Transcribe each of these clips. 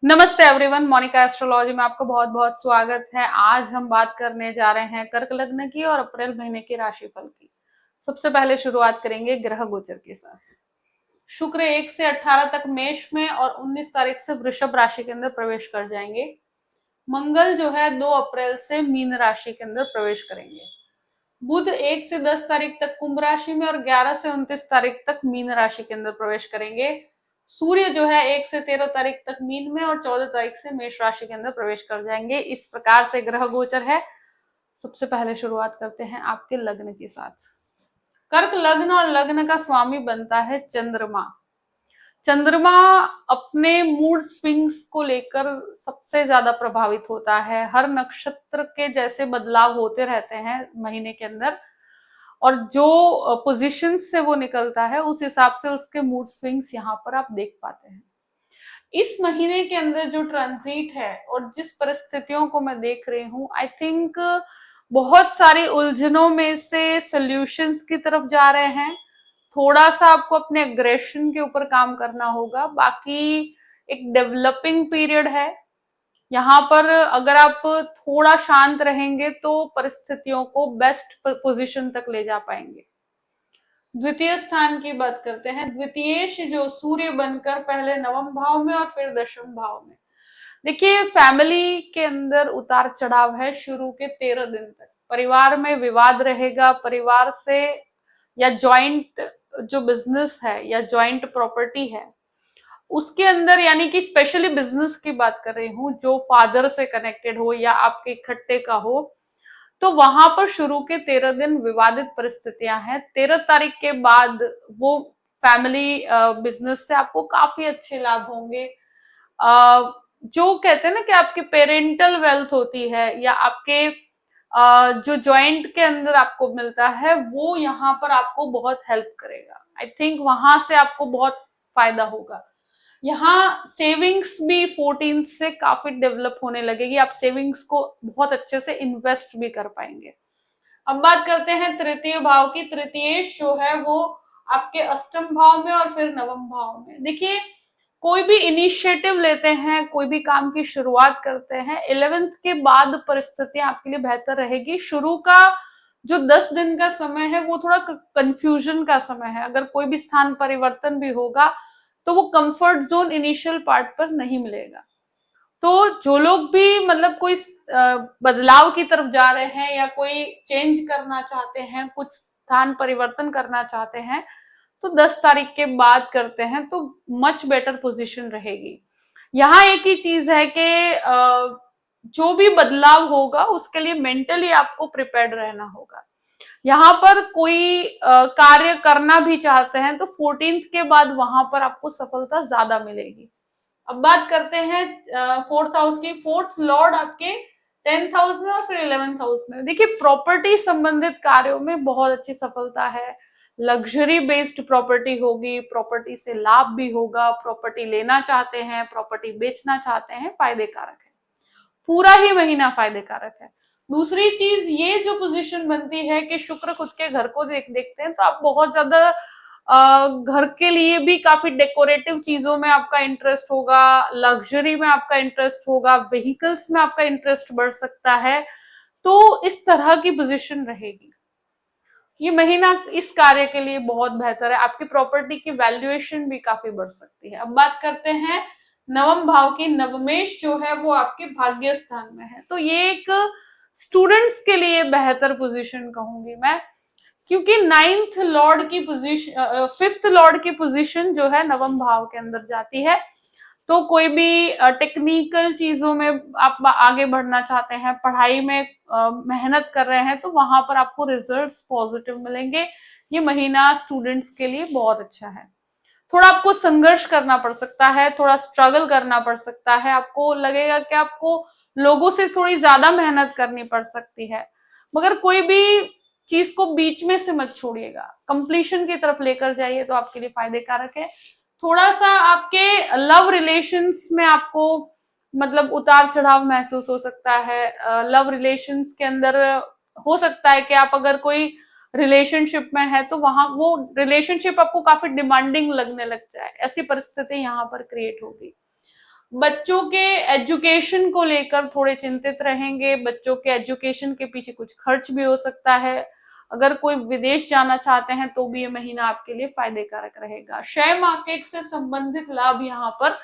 नमस्ते everyone, Monika astrology में आपका बहुत बहुत स्वागत है। आज हम बात करने जा रहे हैं कर्क लग्न की और अप्रैल महीने की राशिफल की। सबसे पहले शुरुआत करेंगे ग्रह गोचर के साथ। शुक्र 1 से 18 तक मेष में और 19 तारीख से वृषभ राशि के अंदर प्रवेश कर जाएंगे। मंगल जो है 2 अप्रैल से मीन राशि के अंदर प्रवेश करेंगे। बुध 1 से 10 तारीख तक कुंभ राशि में और 11 से 29 तारीख तक मीन राशि के अंदर प्रवेश करेंगे। सूर्य जो है 1 से 13 तारीख तक मीन में और 14 तारीख से मेष राशि के अंदर प्रवेश कर जाएंगे। इस प्रकार से ग्रह गोचर है। सबसे पहले शुरुआत करते हैं आपके लग्न के साथ। कर्क लग्न और लग्न का स्वामी बनता है चंद्रमा। चंद्रमा अपने मूड स्विंग्स को लेकर सबसे ज्यादा प्रभावित होता है। हर नक्षत्र के जैसे बदलाव होते रहते हैं महीने के अंदर, और जो पोजीशन से वो निकलता है उस हिसाब से उसके मूड स्विंग्स यहाँ पर आप देख पाते हैं। इस महीने के अंदर जो ट्रांजिट है और जिस परिस्थितियों को मैं देख रही हूँ, आई थिंक बहुत सारी उलझनों में से सॉल्यूशंस की तरफ जा रहे हैं। थोड़ा सा आपको अपने एग्रेशन के ऊपर काम करना होगा। बाकी एक डेवलपिंग पीरियड है यहाँ पर। अगर आप थोड़ा शांत रहेंगे तो परिस्थितियों को बेस्ट पोजीशन तक ले जा पाएंगे। द्वितीय स्थान की बात करते हैं। द्वितीयेश जो सूर्य बनकर पहले नवम भाव में और फिर दशम भाव में। देखिए, फैमिली के अंदर उतार चढ़ाव है शुरू के 13 दिन तक। परिवार में विवाद रहेगा। परिवार से या जॉइंट जो बिजनेस है या जॉइंट प्रॉपर्टी है उसके अंदर, यानी कि स्पेशली बिजनेस की बात कर रही हूँ, जो फादर से कनेक्टेड हो या आपके इकट्ठे का हो, तो वहां पर शुरू के 13 दिन विवादित परिस्थितियां हैं। 13 तारीख के बाद वो फैमिली बिजनेस से आपको काफी अच्छे लाभ होंगे। जो कहते हैं ना कि आपकी पेरेंटल वेल्थ होती है या आपके जो जॉइंट के अंदर आपको मिलता है, वो यहाँ पर आपको बहुत हेल्प करेगा। आई थिंक वहां से आपको बहुत फायदा होगा। यहाँ सेविंग्स भी 14 से काफी डेवलप होने लगेगी। आप सेविंग्स को बहुत अच्छे से इन्वेस्ट भी कर पाएंगे। अब बात करते हैं तृतीय भाव की। तृतीयेश जो है वो आपके अष्टम भाव में और फिर नवम भाव में। देखिए, कोई भी इनिशिएटिव लेते हैं, कोई भी काम की शुरुआत करते हैं, 11th के बाद परिस्थितियां आपके लिए बेहतर रहेगी। शुरू का जो 10 दिन का समय है वो थोड़ा कंफ्यूजन का समय है। अगर कोई भी स्थान परिवर्तन भी होगा तो वो कंफर्ट जोन इनिशियल पार्ट पर नहीं मिलेगा। तो जो लोग भी मतलब कोई बदलाव की तरफ जा रहे हैं या कोई चेंज करना चाहते हैं, कुछ स्थान परिवर्तन करना चाहते हैं, तो 10 तारीख के बाद करते हैं तो मच बेटर पोजीशन रहेगी। यहाँ एक ही चीज है कि जो भी बदलाव होगा उसके लिए मेंटली आपको प्रिपेयर्ड रहना होगा। यहाँ पर कोई कार्य करना भी चाहते हैं तो 14th के बाद वहां पर आपको सफलता ज्यादा मिलेगी। अब बात करते हैं 4th हाउस की। 4th लॉर्ड आपके 10th हाउस में और फिर 11th हाउस में। देखिए, प्रॉपर्टी संबंधित कार्यों में बहुत अच्छी सफलता है। लग्जरी बेस्ड प्रॉपर्टी होगी, प्रॉपर्टी से लाभ भी होगा। प्रॉपर्टी लेना चाहते हैं, प्रॉपर्टी बेचना चाहते हैं, फायदे कारक है। पूरा ही महीना फायदे कारक है। दूसरी चीज, ये जो पोजीशन बनती है कि शुक्र खुद के घर को देखते हैं, तो आप बहुत ज्यादा घर के लिए भी काफी डेकोरेटिव चीजों में आपका इंटरेस्ट होगा, लग्जरी में आपका इंटरेस्ट होगा, व्हीकल्स में आपका इंटरेस्ट बढ़ सकता है। तो इस तरह की पोजीशन रहेगी। ये महीना इस कार्य के लिए बहुत बेहतर है। आपकी प्रॉपर्टी की वैल्यूएशन भी काफी बढ़ सकती है। अब बात करते हैं नवम भाव की। नवमेश जो है वो आपके भाग्य स्थान में है, तो ये एक स्टूडेंट्स के लिए बेहतर पोजीशन कहूंगी मैं, क्योंकि 9th लॉर्ड की पोजीशन, 5th लॉर्ड की पोजीशन जो है नवम भाव के अंदर जाती है। तो कोई भी टेक्निकल चीजों में आप आगे बढ़ना चाहते हैं, पढ़ाई में मेहनत कर रहे हैं, तो वहां पर आपको रिजल्ट्स पॉजिटिव मिलेंगे। ये महीना स्टूडेंट्स के लिए बहुत अच्छा है। थोड़ा आपको संघर्ष करना पड़ सकता है, थोड़ा स्ट्रगल करना पड़ सकता है। आपको लगेगा कि आपको लोगों से थोड़ी ज्यादा मेहनत करनी पड़ सकती है, मगर कोई भी चीज को बीच में से मत छोड़िएगा, कंप्लीशन की तरफ लेकर जाइए तो आपके लिए फायदे कारक है। थोड़ा सा आपके लव रिलेशंस में आपको मतलब उतार चढ़ाव महसूस हो सकता है। लव रिलेशंस के अंदर हो सकता है कि आप अगर कोई रिलेशनशिप में है तो वहां वो रिलेशनशिप आपको काफी डिमांडिंग लगने लग जाए, ऐसी परिस्थिति यहाँ पर क्रिएट होगी। बच्चों के एजुकेशन को लेकर थोड़े चिंतित रहेंगे, बच्चों के एजुकेशन के पीछे कुछ खर्च भी हो सकता है। अगर कोई विदेश जाना चाहते हैं तो भी ये महीना आपके लिए फायदे कारक रहेगा। शेयर मार्केट से संबंधित लाभ यहाँ पर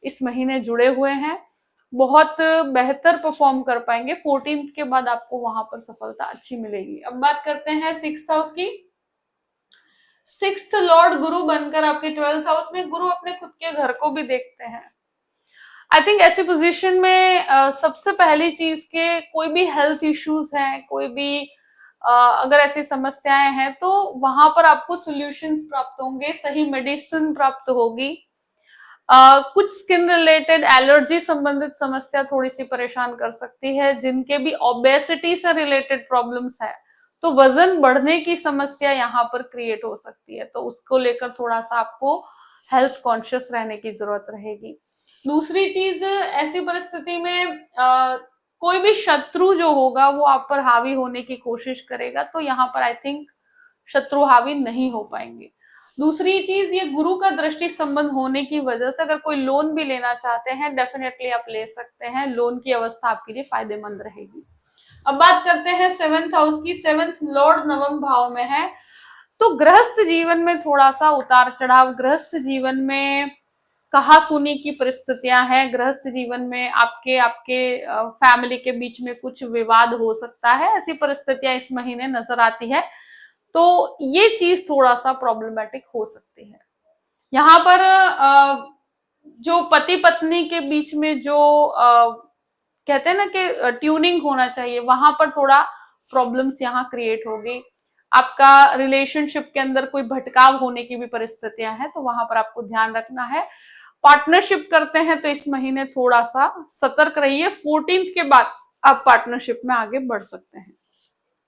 इस महीने जुड़े हुए हैं, बहुत बेहतर परफॉर्म कर पाएंगे। 14 के बाद आपको वहां पर सफलता अच्छी मिलेगी। अब बात करते हैं 6th हाउस की। 6th लॉर्ड गुरु बनकर आपके 12th हाउस में, गुरु अपने खुद के घर को भी देखते हैं। आई थिंक ऐसी पोजीशन में सबसे पहली चीज के कोई भी हेल्थ इश्यूज हैं, कोई भी अगर ऐसी समस्याएं हैं तो वहां पर आपको सॉल्यूशंस प्राप्त होंगे, सही मेडिसिन प्राप्त होगी। कुछ स्किन रिलेटेड एलर्जी संबंधित समस्या थोड़ी सी परेशान कर सकती है। जिनके भी ओबेसिटी से रिलेटेड प्रॉब्लम्स है तो वजन बढ़ने की समस्या यहाँ पर क्रिएट हो सकती है, तो उसको लेकर थोड़ा सा आपको हेल्थ कॉन्शियस रहने की जरूरत रहेगी। दूसरी चीज, ऐसी परिस्थिति में कोई भी शत्रु जो होगा वो आप पर हावी होने की कोशिश करेगा, तो यहाँ पर आई थिंक शत्रु हावी नहीं हो पाएंगे। दूसरी चीज, ये गुरु का दृष्टि संबंध होने की वजह से अगर कोई लोन भी लेना चाहते हैं डेफिनेटली आप ले सकते हैं, लोन की अवस्था आपके लिए फायदेमंद रहेगी। अब बात करते हैं 7th हाउस की। 7th लॉर्ड नवम भाव में है, तो गृहस्थ जीवन में थोड़ा सा उतार चढ़ाव, गृहस्थ जीवन में कहा सुनी की परिस्थितियां हैं, गृहस्थ जीवन में आपके आपके फैमिली के बीच में कुछ विवाद हो सकता है, ऐसी परिस्थितियां इस महीने नजर आती है, तो ये चीज थोड़ा सा प्रॉब्लमेटिक हो सकती है। यहाँ पर जो पति पत्नी के बीच में जो कहते हैं ना कि ट्यूनिंग होना चाहिए, वहां पर थोड़ा प्रॉब्लम्स यहाँ क्रिएट होगी। आपका रिलेशनशिप के अंदर कोई भटकाव होने की भी परिस्थितियां हैं, तो वहां पर आपको ध्यान रखना है। पार्टनरशिप करते हैं तो इस महीने थोड़ा सा सतर्क रहिए, 14 के बाद आप पार्टनरशिप में आगे बढ़ सकते हैं।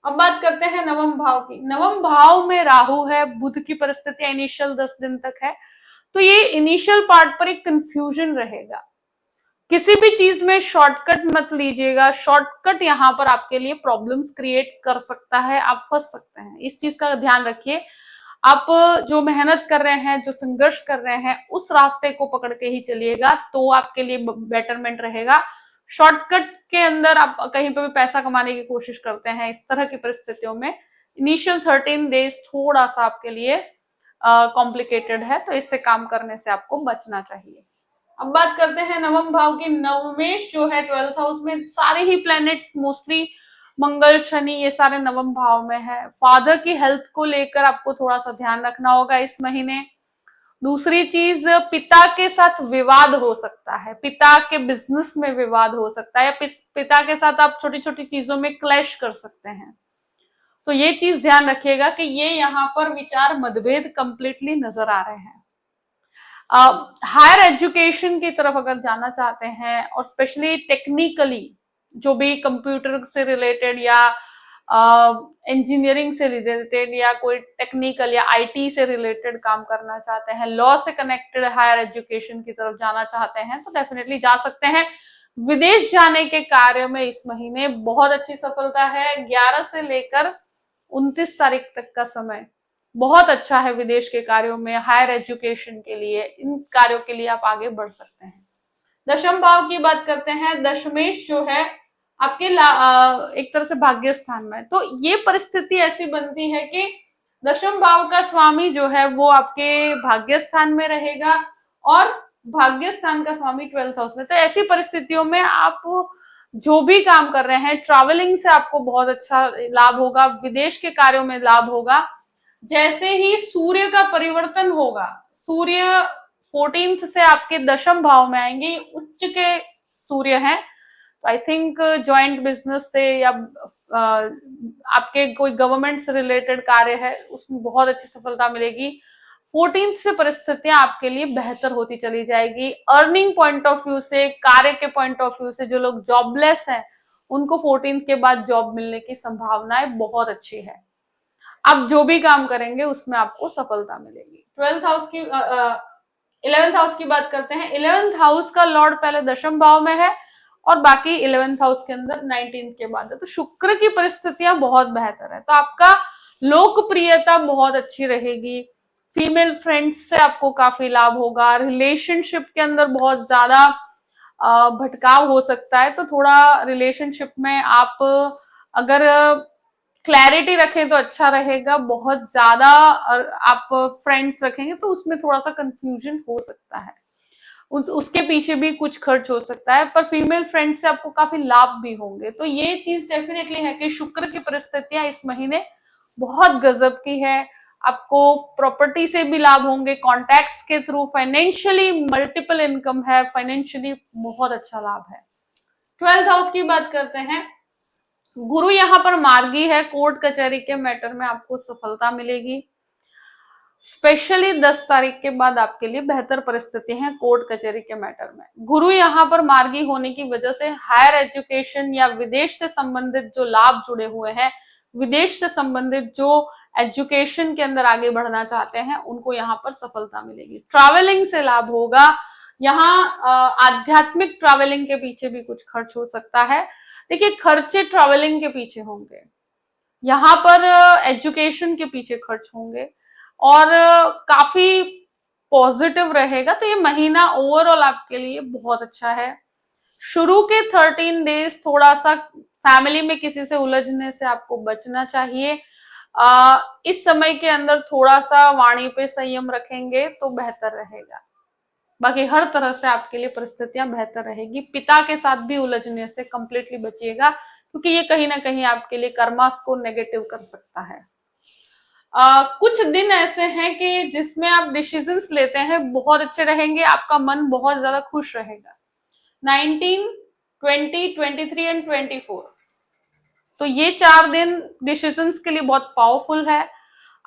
अब बात करते हैं नवम भाव की। नवम भाव में राहु है, बुध की परिस्थिति इनिशियल 10 दिन तक है, तो ये इनिशियल पार्ट पर एक कंफ्यूजन रहेगा। किसी भी चीज में शॉर्टकट मत लीजिएगा, शॉर्टकट यहाँ पर आपके लिए प्रॉब्लम्स क्रिएट कर सकता है, आप फंस सकते हैं, इस चीज का ध्यान रखिए। आप जो मेहनत कर रहे हैं, जो संघर्ष कर रहे हैं, उस रास्ते को पकड़ के ही चलिएगा तो आपके लिए बेटरमेंट रहेगा। शॉर्टकट के अंदर आप कहीं पे भी पैसा कमाने की कोशिश करते हैं, इस तरह की परिस्थितियों में इनिशियल 13 डेज थोड़ा सा आपके लिए कॉम्प्लिकेटेड है, तो इससे काम करने से आपको बचना चाहिए। अब बात करते हैं नवम भाव की। नवमेश जो है 12th हाउस में, सारे ही प्लैनेट्स मोस्टली मंगल शनि ये सारे नवम भाव में है। फादर की हेल्थ को लेकर आपको थोड़ा सा ध्यान रखना होगा इस महीने। दूसरी चीज, पिता के साथ विवाद हो सकता है, पिता के बिजनेस में विवाद हो सकता है, या पिता के साथ आप छोटी छोटी चीजों में क्लैश कर सकते हैं, तो ये चीज ध्यान रखिएगा कि ये यहाँ पर विचार मतभेद कंप्लीटली नजर आ रहे हैं। हायर एजुकेशन की तरफ अगर जाना चाहते हैं और स्पेशली टेक्निकली जो भी कंप्यूटर से रिलेटेड या इंजीनियरिंग से रिलेटेड या कोई टेक्निकल या आईटी से रिलेटेड काम करना चाहते हैं, लॉ से कनेक्टेड हायर एजुकेशन की तरफ जाना चाहते हैं, तो डेफिनेटली जा सकते हैं। विदेश जाने के कार्य में इस महीने बहुत अच्छी सफलता है। 11 से लेकर 29 तारीख तक का समय बहुत अच्छा है विदेश के कार्यों में, हायर एजुकेशन के लिए, इन कार्यों के लिए आप आगे बढ़ सकते हैं। दशम भाव की बात करते हैं। दशमेश जो है आपके एक तरह से भाग्य स्थान में, तो ये परिस्थिति ऐसी बनती है कि दशम भाव का स्वामी जो है वो आपके भाग्य स्थान में रहेगा और भाग्य स्थान का स्वामी 12th हाउस में, तो ऐसी परिस्थितियों में आप जो भी काम कर रहे हैं, ट्रैवलिंग से आपको बहुत अच्छा लाभ होगा, विदेश के कार्यों में लाभ होगा। जैसे ही सूर्य का परिवर्तन होगा, सूर्य 14th से आपके दशम भाव में आएंगे, उच्च के सूर्य हैं, तो आई थिंक ज्वाइंट बिजनेस से या आपके कोई गवर्नमेंट से रिलेटेड कार्य है उसमें बहुत अच्छी सफलता मिलेगी। 14th से परिस्थितियां आपके लिए बेहतर होती चली जाएगी। अर्निंग पॉइंट ऑफ व्यू से, कार्य के पॉइंट ऑफ व्यू से जो लोग जॉबलेस हैं उनको 14th के बाद जॉब मिलने की संभावनाएं बहुत अच्छी है। आप जो भी काम करेंगे उसमें आपको सफलता मिलेगी। 12th हाउस की 11th हाउस की बात करते हैं। 11th हाउस का लॉर्ड पहले दशम भाव में है और बाकी 11th हाउस के अंदर 19th के बाद है, तो शुक्र की परिस्थितियां बहुत बेहतर है, तो आपका लोकप्रियता बहुत अच्छी रहेगी। फीमेल फ्रेंड्स से आपको काफी लाभ होगा, रिलेशनशिप के अंदर बहुत ज्यादा भटकाव हो सकता है। तो थोड़ा रिलेशनशिप में आप अगर क्लैरिटी रखें तो अच्छा रहेगा। बहुत ज्यादा आप फ्रेंड्स रखेंगे तो उसमें थोड़ा सा कंफ्यूजन हो सकता है, उसके पीछे भी कुछ खर्च हो सकता है, पर फीमेल फ्रेंड से आपको काफी लाभ भी होंगे। तो ये चीज डेफिनेटली है कि शुक्र की परिस्थितियां इस महीने बहुत गजब की है। आपको प्रॉपर्टी से भी लाभ होंगे, कॉन्टैक्ट्स के थ्रू, फाइनेंशियली मल्टीपल इनकम है, फाइनेंशियली बहुत अच्छा लाभ है। 12th हाउस की बात करते हैं। गुरु यहाँ पर मार्गी है, कोर्ट कचहरी के मैटर में आपको सफलता मिलेगी। स्पेशली 10 तारीख के बाद आपके लिए बेहतर परिस्थिति है कोर्ट कचहरी के मैटर में। गुरु यहाँ पर मार्गी होने की वजह से हायर एजुकेशन या विदेश से संबंधित जो लाभ जुड़े हुए हैं, विदेश से संबंधित जो एजुकेशन के अंदर आगे बढ़ना चाहते हैं, उनको यहाँ पर सफलता मिलेगी। ट्रैवलिंग से लाभ होगा। यहाँ आध्यात्मिक ट्रैवलिंग के पीछे भी कुछ खर्च हो सकता है। देखिए, खर्चे ट्रैवलिंग के पीछे होंगे, यहाँ पर एजुकेशन के पीछे खर्च होंगे और काफी पॉजिटिव रहेगा। तो ये महीना ओवरऑल आपके लिए बहुत अच्छा है। शुरू के 13 डेज थोड़ा सा फैमिली में किसी से उलझने से आपको बचना चाहिए। इस समय के अंदर थोड़ा सा वाणी पे संयम रखेंगे तो बेहतर रहेगा। बाकी हर तरह से आपके लिए परिस्थितियां बेहतर रहेगी। पिता के साथ भी उलझने से कंप्लीटली बचिएगा, क्योंकि ये कहीं ना कहीं आपके लिए कर्मास को नेगेटिव कर सकता है। कुछ दिन ऐसे हैं कि जिसमें आप डिसीजंस लेते हैं बहुत अच्छे रहेंगे, आपका मन बहुत ज्यादा खुश रहेगा। 19, 20, 23 एंड 24, तो ये 4 दिन डिसीजंस के लिए बहुत पावरफुल है।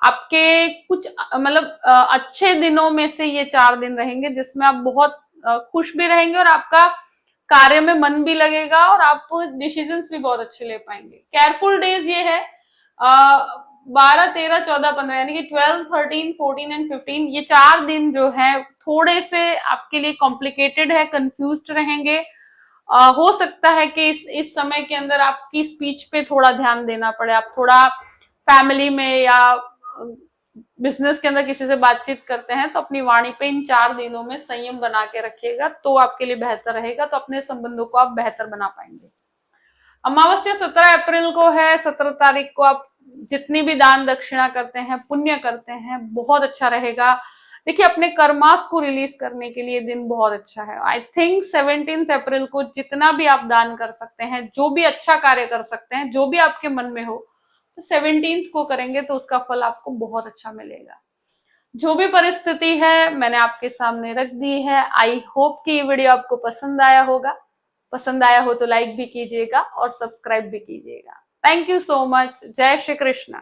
आपके कुछ मतलब अच्छे दिनों में से ये 4 दिन रहेंगे, जिसमें आप बहुत खुश भी रहेंगे और आपका कार्य में मन भी लगेगा और आप डिसीजंस भी बहुत अच्छे ले पाएंगे। केयरफुल डेज ये है 12, 13, 14, 15, यानी कि 12, 13, 14 एंड 15, ये 4 दिन जो है थोड़े से आपके लिए कॉम्प्लिकेटेड है, कंफ्यूज्ड रहेंगे। हो सकता है कि इस समय के अंदर आपकी स्पीच पे थोड़ा ध्यान देना पड़े। आप थोड़ा फैमिली में या बिजनेस के अंदर किसी से बातचीत करते हैं तो अपनी वाणी पे इन 4 दिनों में संयम बना के रखिएगा, तो आपके लिए बेहतर रहेगा। तो अपने संबंधों को आप बेहतर बना पाएंगे। अमावस्या 17 अप्रैल को है। 17 तारीख को आप जितनी भी दान दक्षिणा करते हैं, पुण्य करते हैं, बहुत अच्छा रहेगा। देखिए, अपने कर्मास को रिलीज करने के लिए दिन बहुत अच्छा है। आई थिंक 17 अप्रैल को जितना भी आप दान कर सकते हैं, जो भी अच्छा कार्य कर सकते हैं, जो भी आपके मन में हो, तो 17 को करेंगे तो उसका फल आपको बहुत अच्छा मिलेगा। जो भी परिस्थिति है मैंने आपके सामने रख दी है। आई होप कि ये वीडियो आपको पसंद आया होगा। पसंद आया हो तो लाइक भी कीजिएगा और सब्सक्राइब भी कीजिएगा। Thank you so much. जय श्री कृष्ण।